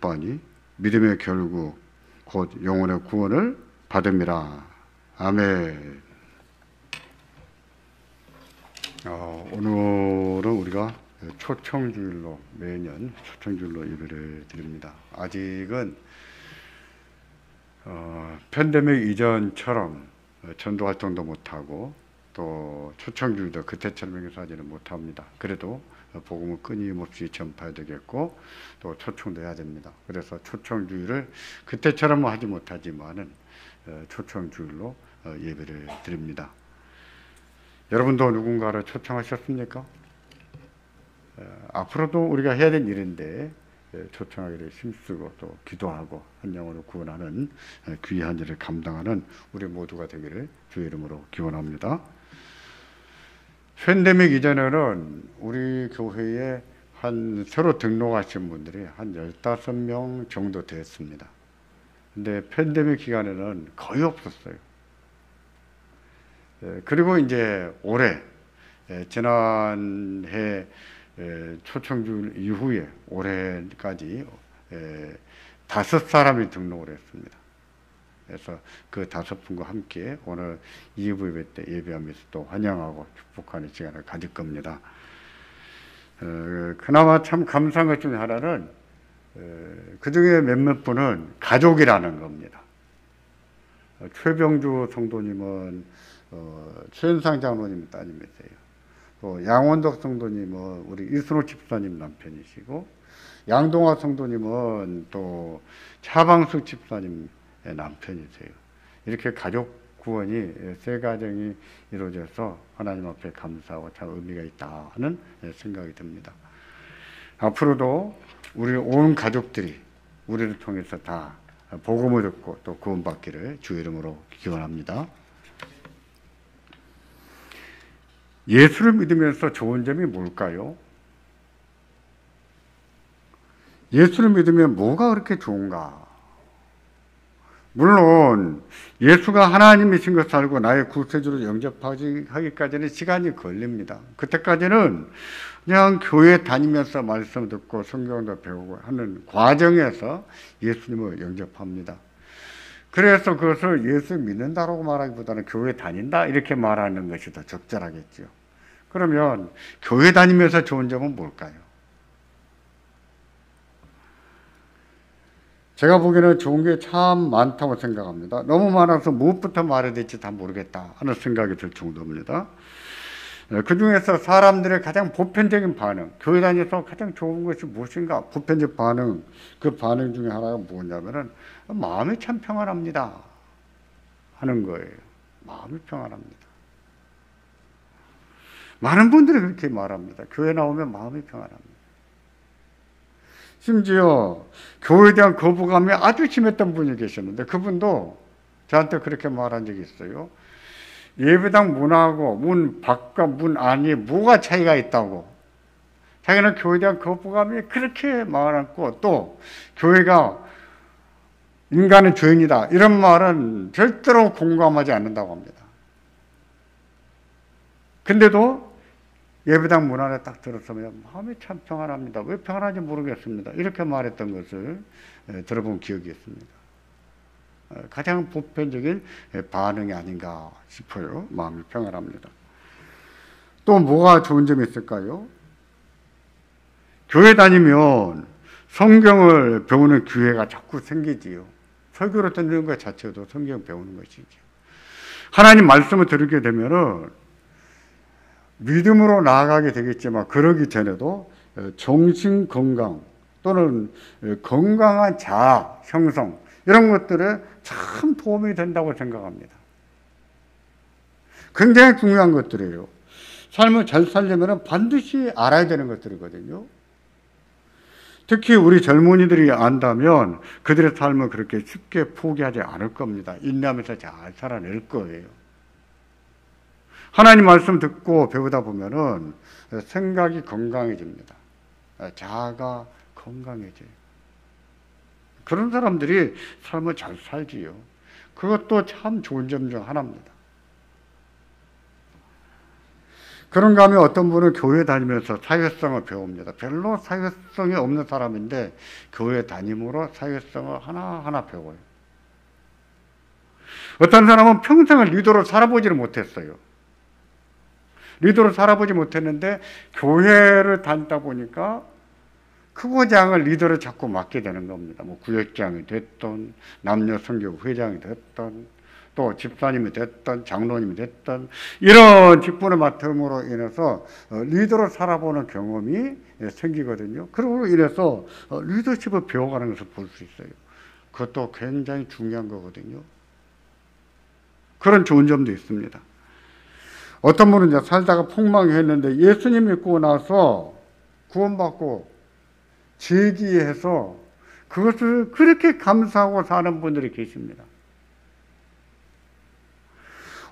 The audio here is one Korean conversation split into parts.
기뻐하니 믿음의 결국 곧 영혼의 구원을 받음이라. 아멘. 오늘은 우리가 초청주일로 매년 초청주일로 예배를 드립니다. 아직은 팬데믹 이전처럼 전도 활동도 못하고 또 초청주일도 그때처럼 행사하지는 못합니다. 그래도 복음을 끊임없이 전파해야 되겠고 또 초청도 해야 됩니다. 그래서 초청주일을 그때처럼 하지 못하지만은 초청주일로 예배를 드립니다. 여러분도 누군가를 초청하셨습니까? 앞으로도 우리가 해야 될 일인데 초청하기를 힘쓰고 또 기도하고 한 영혼을 구원하는 귀한 일을 감당하는 우리 모두가 되기를 주의 이름으로 기원합니다. 팬데믹 이전에는 우리 교회에 새로 등록하신 분들이 한 15명 정도 됐습니다. 근데 팬데믹 기간에는 거의 없었어요. 그리고 이제 올해 지난해 초청주일 이후에 올해까지 5사람이 등록을 했습니다. 그래서 그 5분과 함께 오늘 2부 예배 때 예배하면서 또 환영하고 축복하는 시간을 가질 겁니다. 그나마 참 감사한 것 중에 하나는 그 중에 몇몇 분은 가족이라는 겁니다. 최병주 성도님은 최현상 장로님 따님이세요. 또 양원덕 성도님은 우리 이순호 집사님 남편이시고, 양동화 성도님은 또 차방숙 집사님의 남편이세요. 이렇게 가족 구원이 세 가정이 이루어져서 하나님 앞에 감사하고 참 의미가 있다 하는 생각이 듭니다. 앞으로도 우리 온 가족들이 우리를 통해서 다 복음을 듣고 또 구원받기를 주의 이름으로 기원합니다. 예수를 믿으면서 좋은 점이 뭘까요? 예수를 믿으면 뭐가 그렇게 좋은가? 물론 예수가 하나님이신 것을 알고 나의 구세주로 영접하기까지는 시간이 걸립니다. 그때까지는 그냥 교회 다니면서 말씀 듣고 성경도 배우고 하는 과정에서 예수님을 영접합니다. 그래서 그것을 예수 믿는다라고 말하기보다는 교회 다닌다 이렇게 말하는 것이 더 적절하겠죠. 그러면 교회 다니면서 좋은 점은 뭘까요? 제가 보기에는 좋은 게 참 많다고 생각합니다. 너무 많아서 무엇부터 말해야 될지 다 모르겠다 하는 생각이 들 정도입니다. 그 중에서 사람들의 가장 보편적인 반응, 교회 다녀서 가장 좋은 것이 무엇인가? 보편적 반응, 그 반응 중에 하나가 뭐냐면은 마음이 참 평안합니다 하는 거예요. 마음이 평안합니다. 많은 분들이 그렇게 말합니다. 교회 나오면 마음이 평안합니다. 심지어 교회에 대한 거부감이 아주 심했던 분이 계셨는데 그분도 저한테 그렇게 말한 적이 있어요. 예배당 문하고 문 밖과 문 안이 뭐가 차이가 있다고. 자기는 교회에 대한 거부감이 그렇게 많았고 또 교회가 인간의 죄인이다 이런 말은 절대로 공감하지 않는다고 합니다. 근데도 예배당 문 안에 딱 들었으면 마음이 참 평안합니다. 왜 평안한지 모르겠습니다. 이렇게 말했던 것을 들어본 기억이 있습니다. 가장 보편적인 반응이 아닌가 싶어요. 마음이 평안합니다. 또 뭐가 좋은 점이 있을까요? 교회 다니면 성경을 배우는 기회가 자꾸 생기지요. 설교를 듣는 것 자체도 성경 배우는 것이죠. 하나님 말씀을 들으게 되면은 믿음으로 나아가게 되겠지만 그러기 전에도 정신 건강 또는 건강한 자아 형성 이런 것들에 참 도움이 된다고 생각합니다. 굉장히 중요한 것들이에요. 삶을 잘 살려면 반드시 알아야 되는 것들이거든요. 특히 우리 젊은이들이 안다면 그들의 삶을 그렇게 쉽게 포기하지 않을 겁니다. 인내하면서 잘 살아낼 거예요. 하나님 말씀 듣고 배우다 보면은 생각이 건강해집니다. 자아가 건강해져요. 그런 사람들이 삶을 잘 살지요. 그것도 참 좋은 점 중 하나입니다. 그런가 하면 어떤 분은 교회 다니면서 사회성을 배웁니다. 별로 사회성이 없는 사람인데 교회 다님으로 사회성을 하나하나 배워요. 어떤 사람은 평생을 리더로 살아보지를 못했어요. 리더로 살아보지 못했는데 교회를 다니다 보니까 크고장을 리더를 자꾸 맡게 되는 겁니다. 뭐 구역장이 됐던, 남녀 선교 회장이 됐던, 또 집사님이 됐던, 장로님이 됐던, 이런 직분을 맡음으로 인해서 리더로 살아보는 경험이 생기거든요. 그러고 인해서 리더십을 배워가는 것을 볼 수 있어요. 그것도 굉장히 중요한 거거든요. 그런 좋은 점도 있습니다. 어떤 분은 이제 살다가 폭망했는데 예수님 믿고 나서 구원받고 재기해서 그것을 그렇게 감사하고 사는 분들이 계십니다.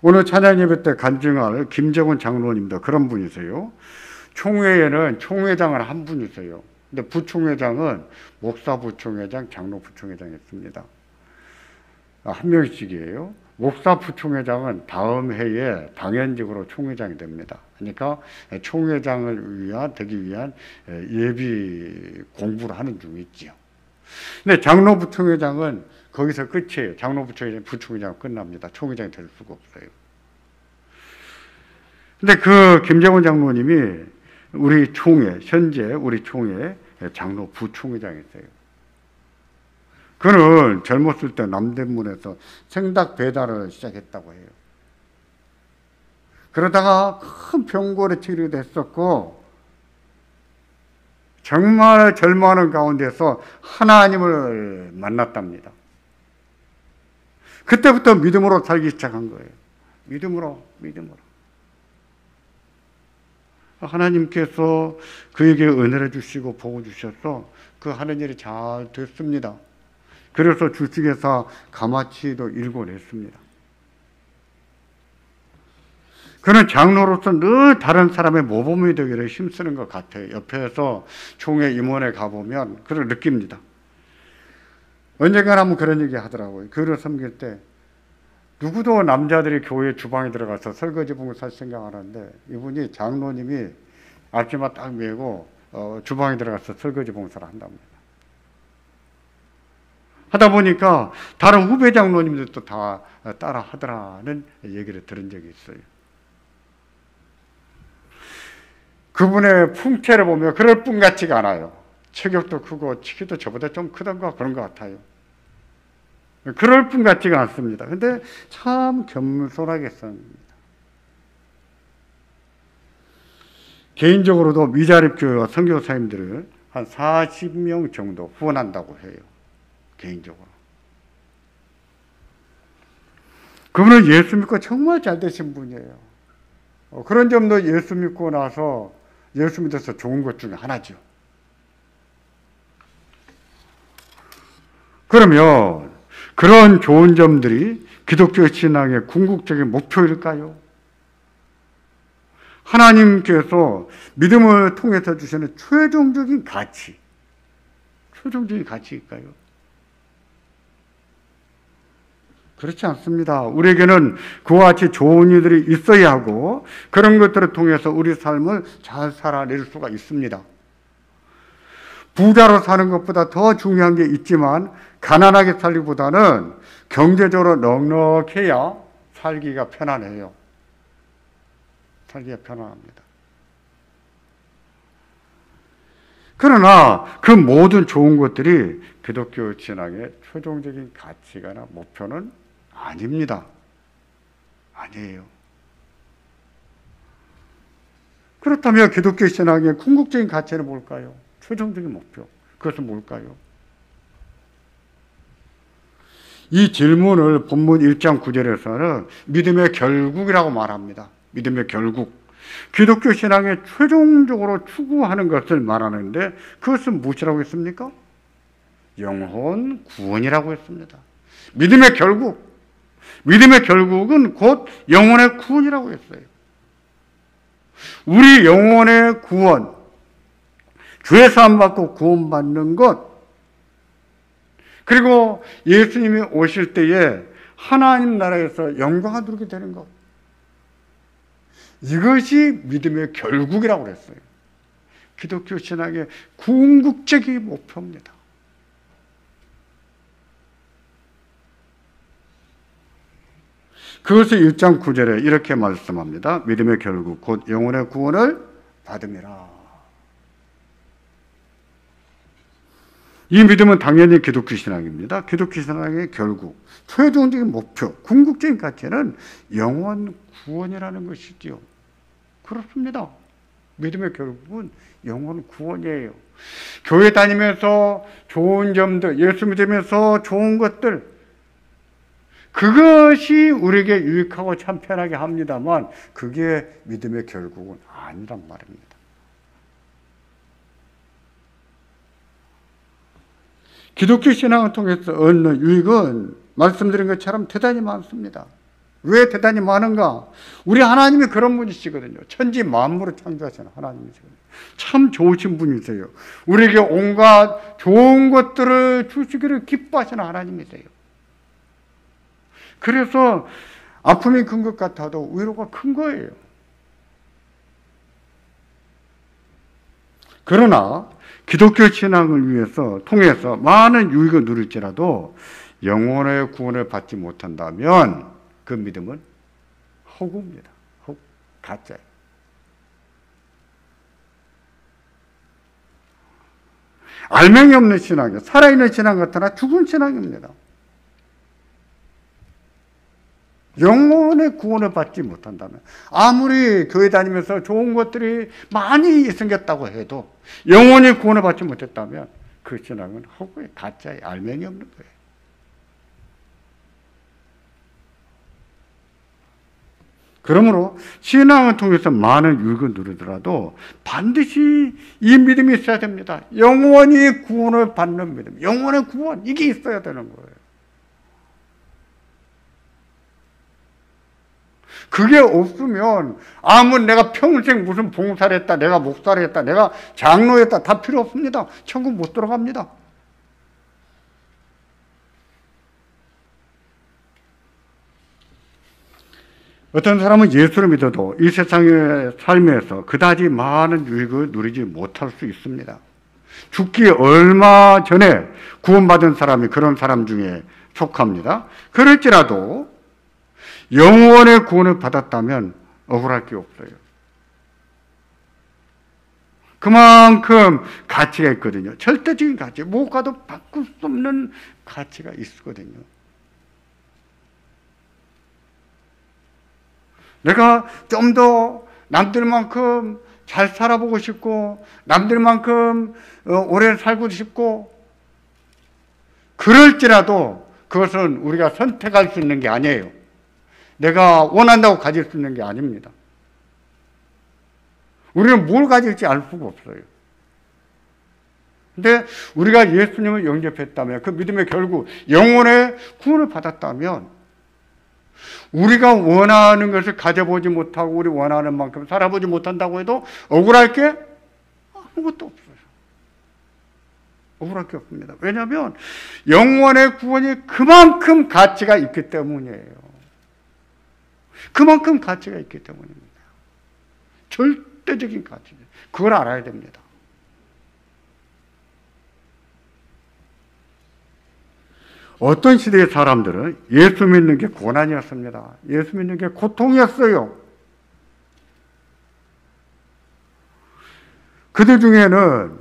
오늘 찬양 예배 때 간증할 김정은 장로님도 그런 분이세요. 총회에는 총회장을 한 분이세요. 근데 부총회장은 목사 부총회장, 장로 부총회장이 있습니다. 한 명씩이에요. 목사 부총회장은 다음 해에 당연직으로 총회장이 됩니다. 그러니까 총회장을 되기 위한 예비 공부를 하는 중에 있지요. 근데 장로 부총회장은 거기서 끝이에요. 장로 부총회장 끝납니다. 총회장이 될 수가 없어요. 근데 그 김정은 장로님이 우리 총회, 현재 우리 총회 장로 부총회장이세요. 그는 젊었을 때 남대문에서 생닭 배달을 시작했다고 해요. 그러다가 큰 병고에 치료됐었고 정말 절망하는 가운데서 하나님을 만났답니다. 그때부터 믿음으로 살기 시작한 거예요. 믿음으로. 하나님께서 그에게 은혜를 주시고 복을 주셔서 그 하는 일이 잘 됐습니다. 그래서 주식회사 가마치도 일궈냈습니다. 그는 장로로서 늘 다른 사람의 모범이 되기를 힘쓰는 것 같아요. 옆에서 총회 임원에 가보면 그걸 느낍니다. 언젠가 하면 그런 얘기 하더라고요. 교회를 섬길 때 누구도 남자들이 교회 주방에 들어가서 설거지 봉사 생각 안 하는데 이분이 장로님이 앞치마 딱 메고 주방에 들어가서 설거지 봉사를 한답니다. 하다 보니까 다른 후배 장로님들도 다 따라 하더라는 얘기를 들은 적이 있어요. 그분의 풍채를 보면 그럴 뿐 같지가 않아요. 체격도 크고 키도 저보다 좀 크던가 그런 것 같아요. 그럴 뿐 같지가 않습니다. 근데 참 겸손하게 씁니다. 개인적으로도 미자립교회와 선교사님들을 한 40명 정도 후원한다고 해요. 개인적으로. 그분은 예수 믿고 정말 잘 되신 분이에요. 그런 점도 예수 믿고 나서 예수 믿어서 좋은 것 중에 하나죠. 그러면 그런 좋은 점들이 기독교 신앙의 궁극적인 목표일까요? 하나님께서 믿음을 통해서 주시는 최종적인 가치일까요? 그렇지 않습니다. 우리에게는 그와 같이 좋은 일들이 있어야 하고 그런 것들을 통해서 우리 삶을 잘 살아낼 수가 있습니다. 부자로 사는 것보다 더 중요한 게 있지만 가난하게 살기보다는 경제적으로 넉넉해야 살기가 편안해요. 살기가 편안합니다. 그러나 그 모든 좋은 것들이 기독교 신앙의 최종적인 가치나 목표는 아닙니다. 아니에요. 그렇다면 기독교 신앙의 궁극적인 가치는 뭘까요? 최종적인 목표. 그것은 뭘까요? 이 질문을 본문 1장 9절에서는 믿음의 결국이라고 말합니다. 믿음의 결국. 기독교 신앙에 최종적으로 추구하는 것을 말하는데 그것은 무엇이라고 했습니까? 영혼 구원이라고 했습니다. 믿음의 결국은 곧 영혼의 구원이라고 했어요. 우리 영혼의 구원, 죄 사함 받고 구원받는 것, 그리고 예수님이 오실 때에 하나님 나라에서 영광을 누리게 되는 것, 이것이 믿음의 결국이라고 그랬어요. 기독교 신앙의 궁극적인 목표입니다. 그것을 1장 9절에 이렇게 말씀합니다. 믿음의 결국 곧 영혼의 구원을 받음이라. 이 믿음은 당연히 기독교 신앙입니다. 기독교 신앙의 결국, 최종적인 목표, 궁극적인 가치는 영혼 구원이라는 것이지요. 그렇습니다. 믿음의 결국은 영혼 구원이에요. 교회 다니면서 좋은 점들, 예수 믿으면서 좋은 것들, 그것이 우리에게 유익하고 참 편하게 합니다만 그게 믿음의 결국은 아니란 말입니다. 기독교 신앙을 통해서 얻는 유익은 말씀드린 것처럼 대단히 많습니다. 왜 대단히 많은가? 우리 하나님이 그런 분이시거든요. 천지 만물을 창조하시는 하나님이시거든요. 참 좋으신 분이세요. 우리에게 온갖 좋은 것들을 주시기를 기뻐하시는 하나님이세요. 그래서 아픔이 큰 것 같아도 위로가 큰 거예요. 그러나 기독교 신앙을 위해서 통해서 많은 유익을 누릴지라도 영혼의 구원을 받지 못한다면 그 믿음은 허구입니다. 가짜예요. 알맹이 없는 신앙이에요. 살아있는 신앙 같으나 죽은 신앙입니다. 영혼의 구원을 받지 못한다면 아무리 교회 다니면서 좋은 것들이 많이 생겼다고 해도 영혼의 구원을 받지 못했다면 그 신앙은 허구의 가짜의 알맹이 없는 거예요. 그러므로 신앙을 통해서 많은 유익을 누리더라도 반드시 이 믿음이 있어야 됩니다. 영원히 구원을 받는 믿음, 영혼의 구원, 이게 있어야 되는 거예요. 그게 없으면 아무리 내가 평생 무슨 봉사를 했다, 내가 목사를 했다, 내가 장로했다, 다 필요 없습니다. 천국 못 들어갑니다. 어떤 사람은 예수를 믿어도 이 세상의 삶에서 그다지 많은 유익을 누리지 못할 수 있습니다. 죽기 얼마 전에 구원받은 사람이 그런 사람 중에 속합니다. 그럴지라도 영원의 구원을 받았다면 억울할 게 없어요. 그만큼 가치가 있거든요. 절대적인 가치, 무엇과도 바꿀 수 없는 가치가 있거든요. 내가 좀 더 남들만큼 잘 살아보고 싶고 남들만큼 오래 살고 싶고 그럴지라도 그것은 우리가 선택할 수 있는 게 아니에요. 내가 원한다고 가질 수 있는 게 아닙니다. 우리는 뭘 가질지 알 수가 없어요. 근데 우리가 예수님을 영접했다면 그 믿음의 결국 영혼의 구원을 받았다면 우리가 원하는 것을 가져보지 못하고 우리 원하는 만큼 살아보지 못한다고 해도 억울할 게 아무것도 없어요. 억울할 게 없습니다. 왜냐하면 영혼의 구원이 그만큼 가치가 있기 때문이에요. 그만큼 가치가 있기 때문입니다. 절대적인 가치죠. 그걸 알아야 됩니다. 어떤 시대의 사람들은 예수 믿는 게 고난이었습니다. 예수 믿는 게 고통이었어요. 그들 중에는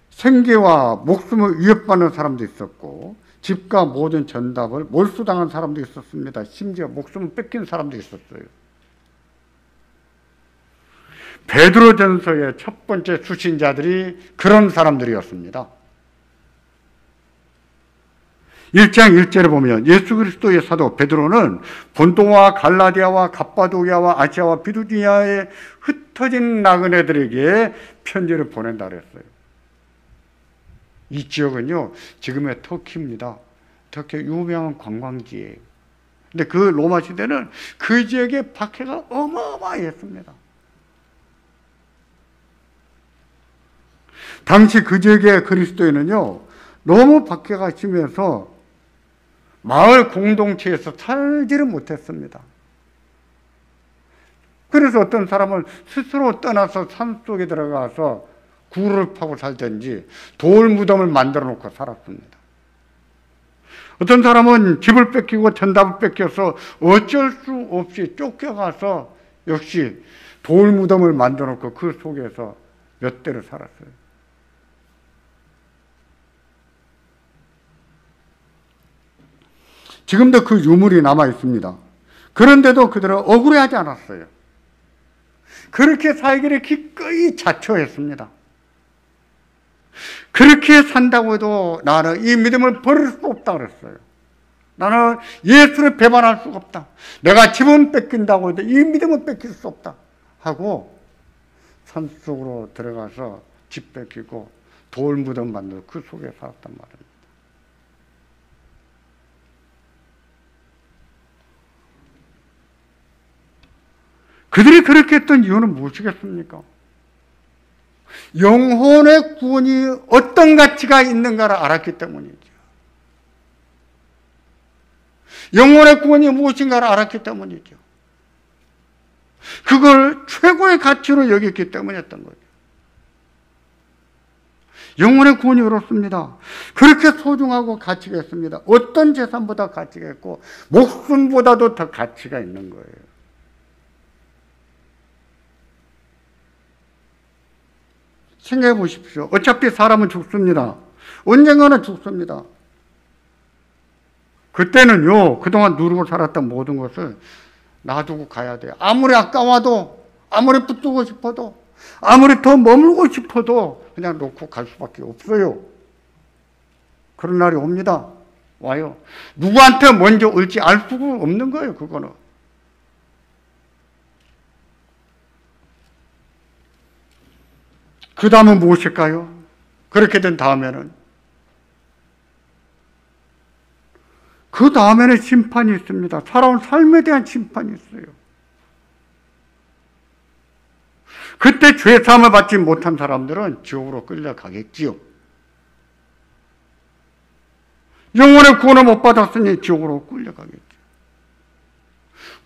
생계와 목숨을 위협받는 사람도 있었고 집과 모든 전답을 몰수당한 사람도 있었습니다. 심지어 목숨을 뺏긴 사람도 있었어요. 베드로전서의 첫 번째 수신자들이 그런 사람들이었습니다. 1장 1절에 보면 예수 그리스도의 사도 베드로는 본도와 갈라디아와 갑바도기아와 아시아와 비두니아에 흩어진 나그네들에게 편지를 보낸다 그랬어요. 이 지역은요, 지금의 터키입니다. 터키 유명한 관광지예요. 근데 그 로마 시대는 그 지역의 박해가 어마어마했습니다. 당시 그 지역의 그리스도인은요, 너무 박해가 심해서 마을 공동체에서 살지를 못했습니다. 그래서 어떤 사람은 스스로 떠나서 산속에 들어가서 굴을 파고 살든지 돌 무덤을 만들어 놓고 살았습니다. 어떤 사람은 집을 뺏기고 전답을 뺏겨서 어쩔 수 없이 쫓겨가서 역시 돌 무덤을 만들어 놓고 그 속에서 몇 대를 살았어요. 지금도 그 유물이 남아 있습니다. 그런데도 그들은 억울해하지 않았어요. 그렇게 살기를 기꺼이 자처했습니다. 그렇게 산다고 해도 나는 이 믿음을 버릴 수 없다 그랬어요. 나는 예수를 배반할 수가 없다. 내가 집은 뺏긴다고 해도 이 믿음은 뺏길 수 없다 하고 산속으로 들어가서 집 뺏기고 돌 무덤 만들고 그 속에 살았단 말입니다. 그들이 그렇게 했던 이유는 무엇이겠습니까? 영혼의 구원이 어떤 가치가 있는가를 알았기 때문이죠. 영혼의 구원이 무엇인가를 알았기 때문이죠. 그걸 최고의 가치로 여겼기 때문이었던 거죠. 영혼의 구원이 그렇습니다. 그렇게 소중하고 가치가 있습니다. 어떤 재산보다 가치가 있고 목숨보다도 더 가치가 있는 거예요. 생각해 보십시오. 어차피 사람은 죽습니다. 언젠가는 죽습니다. 그때는요, 그동안 누리고 살았던 모든 것을 놔두고 가야 돼요. 아무리 아까워도, 아무리 붙들고 싶어도, 아무리 더 머물고 싶어도 그냥 놓고 갈 수밖에 없어요. 그런 날이 옵니다. 와요. 누구한테 먼저 올지 알 수가 없는 거예요, 그거는. 그 다음은 무엇일까요? 그렇게 된 다음에는 그 다음에는 심판이 있습니다. 살아온 삶에 대한 심판이 있어요. 그때 죄사함을 받지 못한 사람들은 지옥으로 끌려가겠지요. 영혼의 구원을 못 받았으니 지옥으로 끌려가겠죠.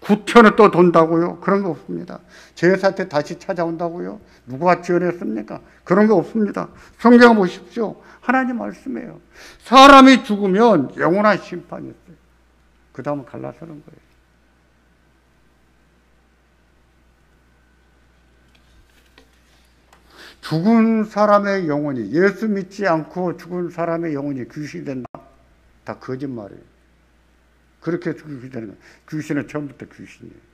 구천을 또 돈다고요? 그런 거 없습니다. 제사때 다시 찾아온다고요? 누가 지어냈습니까? 그런 거 없습니다. 성경 보십시오. 하나님 말씀이에요. 사람이 죽으면 영원한 심판이 있어요. 그 다음은 갈라서는 거예요. 죽은 사람의 영혼이, 예수 믿지 않고 죽은 사람의 영혼이 귀신이 된다. 다 거짓말이에요. 그렇게 죽게 되는 거예요. 귀신은 처음부터 귀신이에요.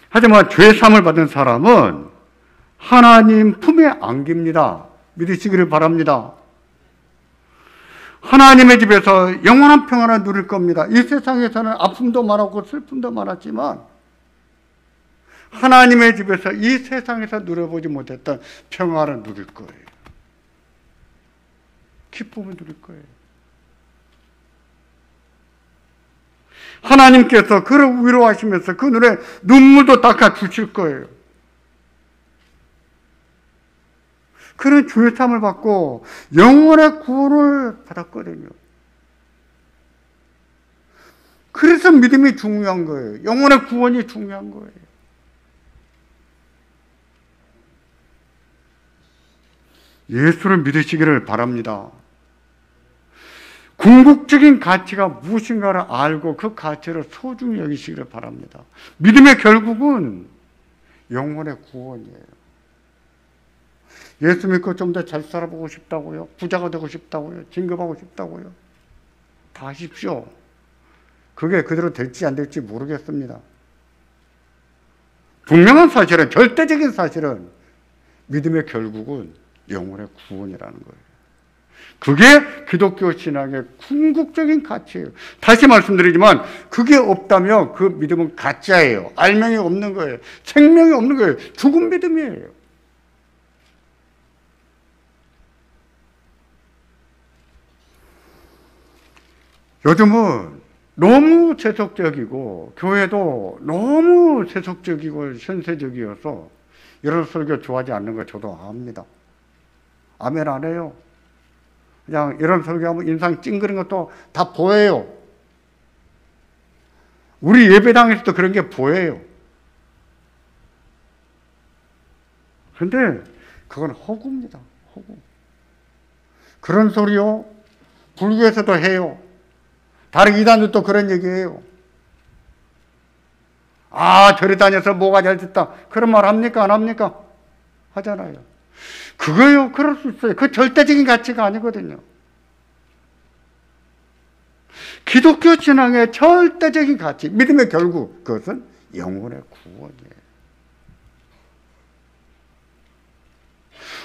하지만 죄사함을 받은 사람은 하나님 품에 안깁니다. 믿으시기를 바랍니다. 하나님의 집에서 영원한 평안을 누릴 겁니다. 이 세상에서는 아픔도 많았고 슬픔도 많았지만 하나님의 집에서 이 세상에서 누려보지 못했던 평안을 누릴 거예요. 기쁨을 누릴 거예요. 하나님께서 그를 위로하시면서 그 눈에 눈물도 닦아 주실 거예요. 그는 죄사함을 받고 영원의 구원을 받았거든요. 그래서 믿음이 중요한 거예요. 영원의 구원이 중요한 거예요. 예수를 믿으시기를 바랍니다. 궁극적인 가치가 무엇인가를 알고 그 가치를 소중히 여기시기를 바랍니다. 믿음의 결국은 영혼의 구원이에요. 예수 믿고 좀 더 잘 살아보고 싶다고요? 부자가 되고 싶다고요? 진급하고 싶다고요? 다 하십시오. 그게 그대로 될지 안 될지 모르겠습니다. 분명한 사실은, 절대적인 사실은 믿음의 결국은 영혼의 구원이라는 거예요. 그게 기독교 신앙의 궁극적인 가치예요. 다시 말씀드리지만 그게 없다면 그 믿음은 가짜예요. 알명이 없는 거예요. 생명이 없는 거예요. 죽은 믿음이에요. 요즘은 너무 세속적이고 교회도 너무 세속적이고 현세적이어서 이런 설교 좋아하지 않는 거 저도 압니다. 아멘 안 해요. 그냥 이런 설교하면 인상 찡그린 것도 다 보여요. 우리 예배당에서도 그런 게 보여요. 그런데 그건 허구입니다. 허구. 그런 소리요. 불교에서도 해요. 다른 이단들도 그런 얘기해요. 아, 절에 다녀서 뭐가 잘 됐다. 그런 말 합니까? 안 합니까? 하잖아요. 그거요. 그럴 수 있어요. 그 절대적인 가치가 아니거든요. 기독교 신앙의 절대적인 가치, 믿음의 결국, 그것은 영혼의 구원이에요.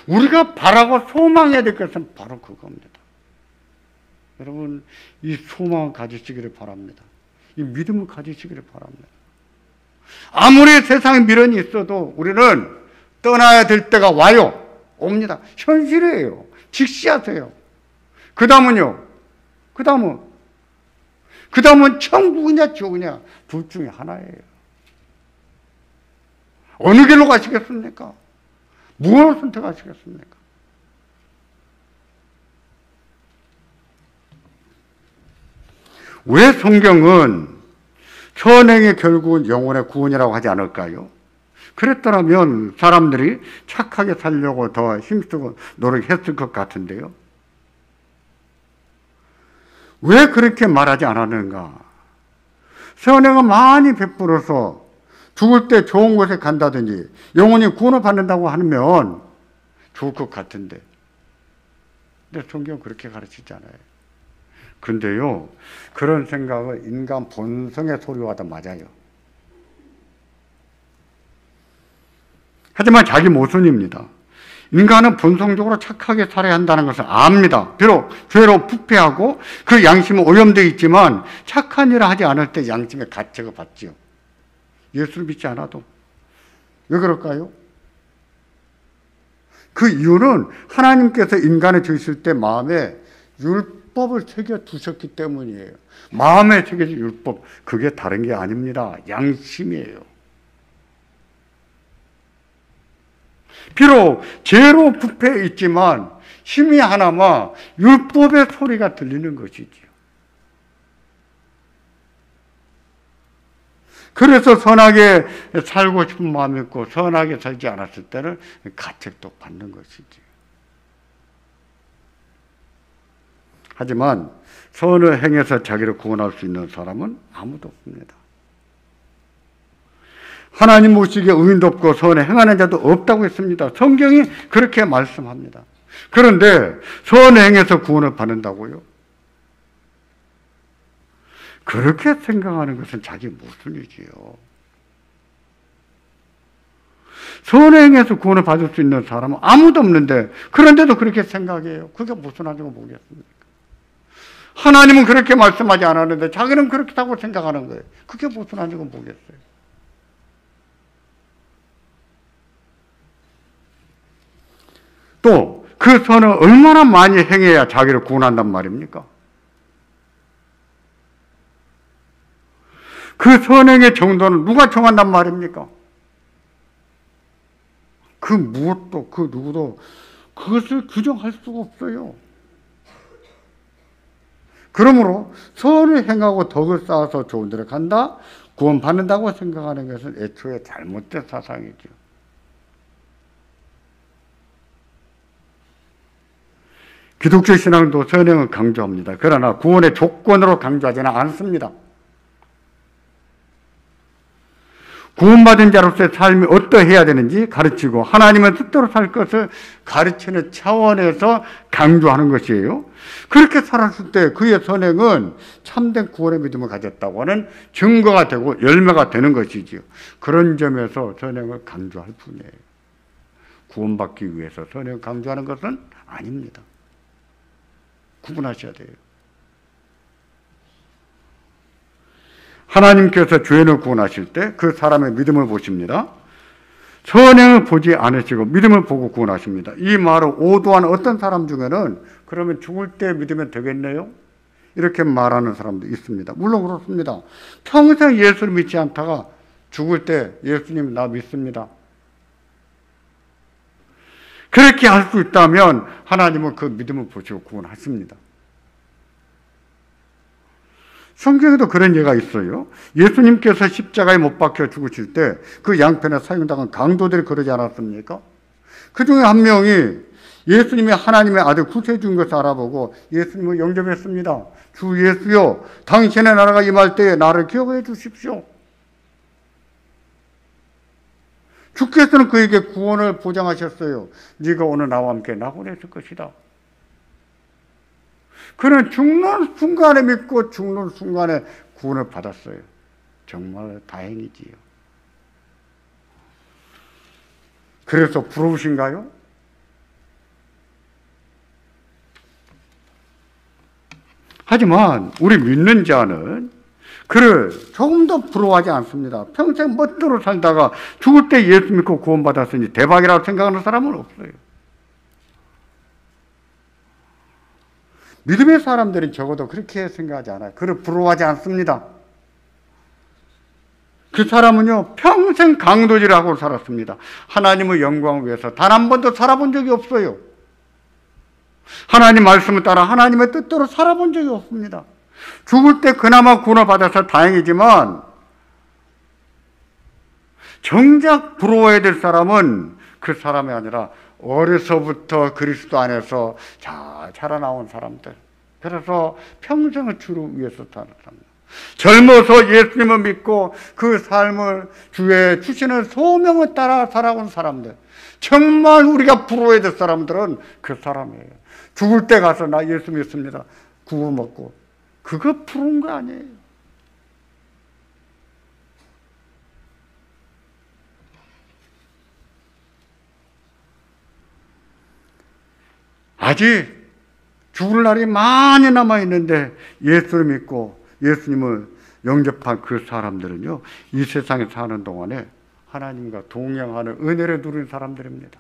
우리가 바라고 소망해야 될 것은 바로 그겁니다. 여러분, 이 소망을 가지시기를 바랍니다. 이 믿음을 가지시기를 바랍니다. 아무리 세상에 미련이 있어도 우리는 떠나야 될 때가 와요. 옵니다. 현실이에요. 직시하세요. 그 다음은요. 그 다음은 천국이냐 지옥이냐 둘 중에 하나예요. 어느 길로 가시겠습니까? 무엇을 선택하시겠습니까? 왜 성경은 선행의 결국은 영혼의 구원이라고 하지 않을까요? 그랬더라면 사람들이 착하게 살려고 더 힘쓰고 노력했을 것 같은데요. 왜 그렇게 말하지 않았는가? 선행을 많이 베풀어서 죽을 때 좋은 곳에 간다든지 영혼이 구원을 받는다고 하면 좋을 것 같은데. 근데 성경은 그렇게 가르치잖아요. 그런데요, 그런 생각은 인간 본성의 소리와도 맞아요. 하지만 자기 모순입니다. 인간은 본성적으로 착하게 살아야 한다는 것을 압니다. 비록 죄로 부패하고 그 양심은 오염되어 있지만 착한 일을 하지 않을 때 양심의 가책을 받지요. 예수를 믿지 않아도. 왜 그럴까요? 그 이유는 하나님께서 인간을 지으실 때 마음에 율법을 새겨 두셨기 때문이에요. 마음에 새겨진 율법, 그게 다른 게 아닙니다. 양심이에요. 비록 죄로 부패해 있지만 힘이 하나마 율법의 소리가 들리는 것이지요. 그래서 선하게 살고 싶은 마음이 있고 선하게 살지 않았을 때는 가책도 받는 것이지요. 하지만 선을 행해서 자기를 구원할 수 있는 사람은 아무도 없습니다. 하나님 보시기에 의인도 없고 선을 행하는 자도 없다고 했습니다. 성경이 그렇게 말씀합니다. 그런데 선을 행해서 구원을 받는다고요? 그렇게 생각하는 것은 자기 모순이지요. 선을 행해서 구원을 받을 수 있는 사람은 아무도 없는데 그런데도 그렇게 생각해요. 그게 무슨 하자고 보겠습니까? 하나님은 그렇게 말씀하지 않았는데 자기는 그렇다고 생각하는 거예요. 그게 무슨 하자고 보겠어요? 또 그 선을 얼마나 많이 행해야 자기를 구원한단 말입니까? 그 선행의 정도는 누가 정한단 말입니까? 그 무엇도 그 누구도 그것을 규정할 수가 없어요. 그러므로 선을 행하고 덕을 쌓아서 좋은 데를 간다, 구원받는다고 생각하는 것은 애초에 잘못된 사상이죠. 기독교 신앙도 선행을 강조합니다. 그러나 구원의 조건으로 강조하지는 않습니다. 구원받은 자로서의 삶이 어떠해야 되는지 가르치고 하나님의 뜻대로 살 것을 가르치는 차원에서 강조하는 것이에요. 그렇게 살았을 때 그의 선행은 참된 구원의 믿음을 가졌다고 하는 증거가 되고 열매가 되는 것이지요. 그런 점에서 선행을 강조할 뿐이에요. 구원받기 위해서 선행을 강조하는 것은 아닙니다. 구분하셔야 돼요. 하나님께서 죄인을 구원하실 때 그 사람의 믿음을 보십니다. 선행을 보지 않으시고 믿음을 보고 구원하십니다. 이 말을 오도한 어떤 사람 중에는 그러면 죽을 때 믿으면 되겠네요? 이렇게 말하는 사람도 있습니다. 물론 그렇습니다. 평생 예수를 믿지 않다가 죽을 때 예수님 나 믿습니다. 그렇게 할 수 있다면 하나님은 그 믿음을 보시고 구원하십니다. 성경에도 그런 예가 있어요. 예수님께서 십자가에 못 박혀 죽으실 때 그 양편에 사용당한 강도들이 그러지 않았습니까? 그 중에 한 명이 예수님이 하나님의 아들 구세주인 것을 알아보고 예수님을 영접했습니다. 주 예수여, 당신의 나라가 임할 때에 나를 기억해 주십시오. 주께서는 그에게 구원을 보장하셨어요. 네가 오늘 나와 함께 낙원에 있을 것이다. 그는 죽는 순간에 믿고 죽는 순간에 구원을 받았어요. 정말 다행이지요. 그래서 부러우신가요? 하지만 우리 믿는 자는 그를 조금 더 부러워하지 않습니다. 평생 멋대로 살다가 죽을 때 예수 믿고 구원받았으니 대박이라고 생각하는 사람은 없어요. 믿음의 사람들은 적어도 그렇게 생각하지 않아요. 그를 부러워하지 않습니다. 그 사람은요, 평생 강도질하고 살았습니다. 하나님의 영광을 위해서 단 한 번도 살아본 적이 없어요. 하나님 말씀을 따라 하나님의 뜻대로 살아본 적이 없습니다. 죽을 때 그나마 구원을 받아서 다행이지만 정작 부러워해야 될 사람은 그 사람이 아니라 어려서부터 그리스도 안에서 잘 자라나온 사람들. 그래서 평생을 주를 위해서 사는 사람들. 젊어서 예수님을 믿고 그 삶을 주의 주시는 소명을 따라 살아온 사람들. 정말 우리가 부러워해야 될 사람들은 그 사람이에요. 죽을 때 가서 나 예수 믿습니다. 구워 먹고. 그거 부러운 거 아니에요. 아직 죽을 날이 많이 남아있는데 예수를 믿고 예수님을 영접한 그 사람들은요, 이 세상에 사는 동안에 하나님과 동행하는 은혜를 누린 사람들입니다.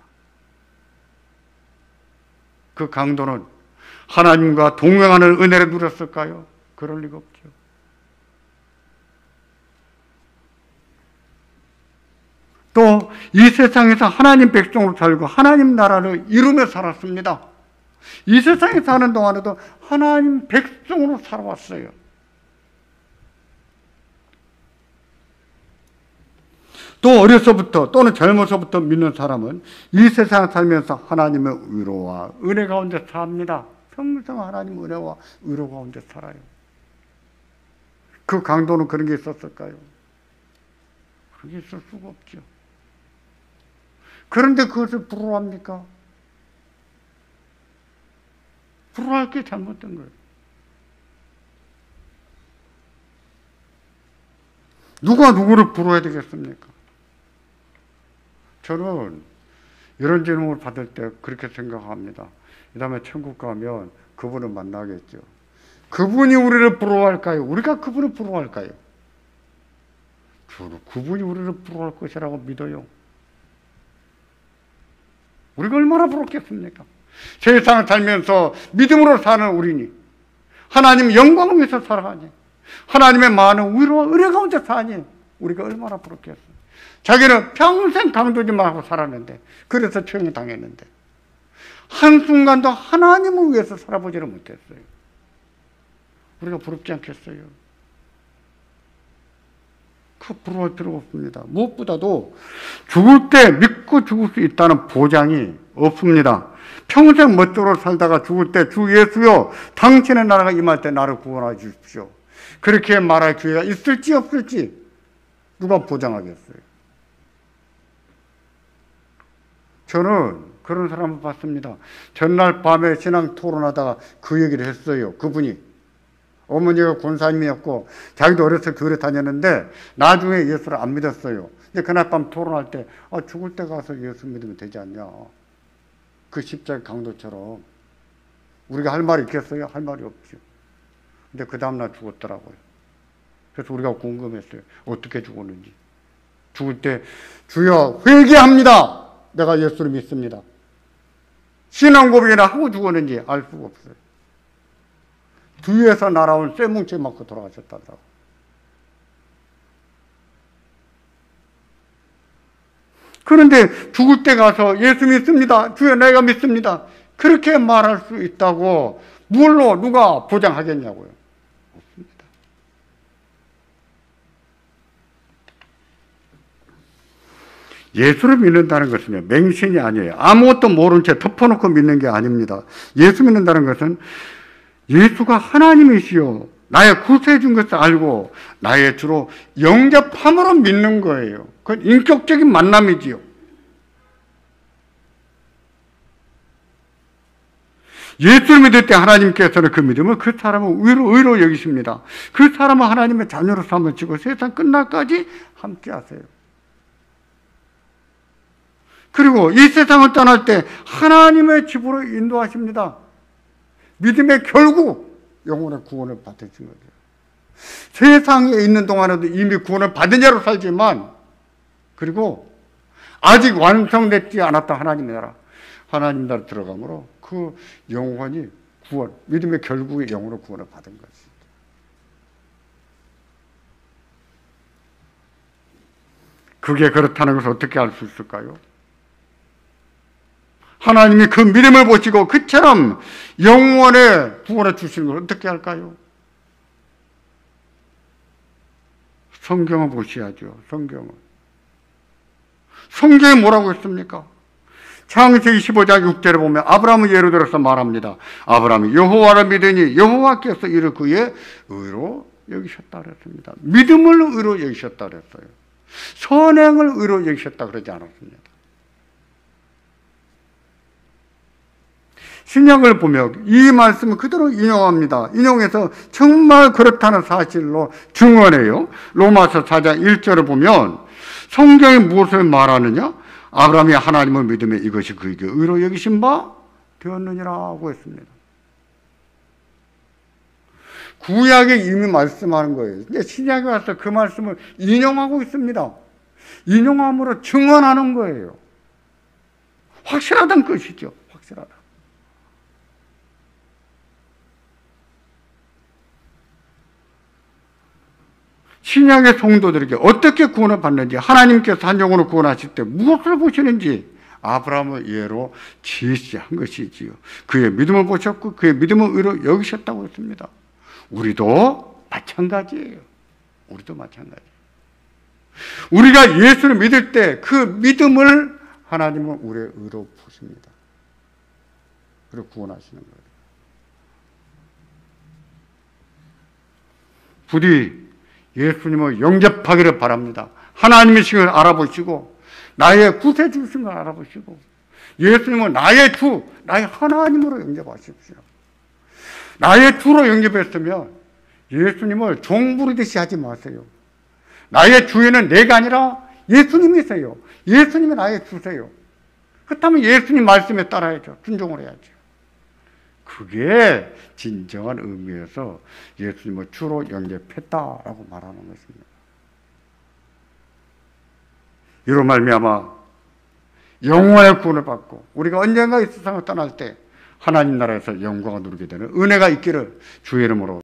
그 강도는 하나님과 동행하는 은혜를 누렸을까요? 그럴 리가 없죠. 또 이 세상에서 하나님 백성으로 살고 하나님 나라를 이루며 살았습니다. 이 세상에 사는 동안에도 하나님 백성으로 살아왔어요. 또 어려서부터 또는 젊어서부터 믿는 사람은 이 세상을 살면서 하나님의 위로와 은혜 가운데 삽니다. 평생 하나님의 은혜와 위로 가운데 살아요. 그 강도는 그런 게 있었을까요? 그런 게 있을 수가 없죠. 그런데 그것을 부러워합니까? 부러워할 게 잘못된 거예요. 누가 누구를 부러워야 되겠습니까? 저는 이런 질문을 받을 때 그렇게 생각합니다. 그 다음에 천국 가면 그분을 만나겠죠. 그분이 우리를 부러워할까요? 우리가 그분을 부러워할까요? 저는 그분이 우리를 부러워할 것이라고 믿어요. 우리가 얼마나 부럽겠습니까? 세상을 살면서 믿음으로 사는 우리니, 하나님 영광을 위해서 살아가니, 하나님의 많은 위로와 은혜 가운데 사니, 우리가 얼마나 부럽겠어요. 자기는 평생 강도질만 하고 살았는데, 그래서 처형을 당했는데, 한순간도 하나님을 위해서 살아보지를 못했어요. 우리가 부럽지 않겠어요? 그 부러워할 필요가 없습니다. 무엇보다도 죽을 때 믿고 죽을 수 있다는 보장이 없습니다. 평생 멋대로 살다가 죽을 때 주 예수여, 당신의 나라가 임할 때 나를 구원해 주십시오. 그렇게 말할 기회가 있을지 없을지 누가 보장하겠어요? 저는 그런 사람을 봤습니다. 전날 밤에 신앙 토론하다가 그 얘기를 했어요. 그분이 어머니가 권사님이었고 자기도 어렸을 때 교회 다녔는데 나중에 예수를 안 믿었어요. 근데 그날 밤 토론할 때 죽을 때 가서 예수 믿으면 되지 않냐. 그 십자가 강도처럼. 우리가 할 말이 있겠어요? 할 말이 없죠. 근데 그 다음날 죽었더라고요. 그래서 우리가 궁금했어요. 어떻게 죽었는지. 죽을 때 주여 회개합니다. 내가 예수를 믿습니다. 신앙 고백이나 하고 죽었는지 알 수가 없어요. 뒤에서 날아온 쇠뭉치 맞고 돌아가셨다더라고요. 그런데 죽을 때 가서 예수 믿습니다. 주여 내가 믿습니다. 그렇게 말할 수 있다고 뭘로 누가 보장하겠냐고요. 없습니다. 예수를 믿는다는 것은요, 맹신이 아니에요. 아무것도 모른 채 덮어놓고 믿는 게 아닙니다. 예수 믿는다는 것은 예수가 하나님이시요, 나의 구세주인 것을 알고 나의 주로 영접함으로 믿는 거예요. 그건 인격적인 만남이지요. 예수를 믿을 때 하나님께서는 그 믿음을 그 사람을 의로 여기십니다. 그 사람은 하나님의 자녀로 삼으시고 세상 끝날까지 함께 하세요. 그리고 이 세상을 떠날 때 하나님의 집으로 인도하십니다. 믿음의 결국 영혼의 구원을 받으신 거죠. 세상에 있는 동안에도 이미 구원을 받은 자로 살지만, 그리고 아직 완성되지 않았던 하나님의 나라, 하나님 나라 들어가므로 그 영혼이 구원, 믿음의 결국의 영으로 구원을 받은 것입니다. 그게 그렇다는 것을 어떻게 알 수 있을까요? 하나님이 그 믿음을 보시고 그처럼 영원의 구원을 주시는 걸 어떻게 할까요? 성경을 보셔야죠. 성경에 뭐라고 했습니까? 창세기 15장 6절에 보면 아브라함은 예를 들어서 말합니다. 아브라함이 여호와를 믿으니 여호와께서 이를 그의 의로 여기셨다 그랬습니다. 믿음을 의로 여기셨다 그랬어요. 선행을 의로 여기셨다 그러지 않았습니다. 신약을 보면 이 말씀을 그대로 인용합니다. 인용해서 정말 그렇다는 사실로 증언해요. 로마서 4장 1절을 보면 성경이 무엇을 말하느냐? 아브라함이 하나님을 믿으며 이것이 그에게 의로 여기신 바 되었느니라고 했습니다. 구약에 이미 말씀하는 거예요. 이제 신약에 와서 그 말씀을 인용하고 있습니다. 인용함으로 증언하는 거예요. 확실하다는 것이죠. 확실하다. 신약의 성도들에게 어떻게 구원을 받는지, 하나님께서 한 영혼을 구원하실 때 무엇을 보시는지 아브라함을 예로 제시한 것이지요. 그의 믿음을 보셨고 그의 믿음을 의로 여기셨다고 했습니다. 우리도 마찬가지예요. 우리가 예수를 믿을 때 그 믿음을 하나님은 우리의 의로 보십니다. 그리고 구원하시는 거예요. 부디 예수님을 영접하기를 바랍니다. 하나님이신 걸 알아보시고 나의 구세주신 걸 알아보시고 예수님은 나의 주, 나의 하나님으로 영접하십시오. 나의 주로 영접했으면 예수님을 종 부르듯이 하지 마세요. 나의 주인은 내가 아니라 예수님이세요. 예수님이 나의 주세요. 그렇다면 예수님 말씀에 따라야죠. 순종을 해야죠. 그게 진정한 의미에서 예수님을 주로 영접했다라고 말하는 것입니다. 이로 말미암아 영원의 구원을 받고 우리가 언젠가 이 세상을 떠날 때 하나님 나라에서 영광을 누리게 되는 은혜가 있기를 주의 이름으로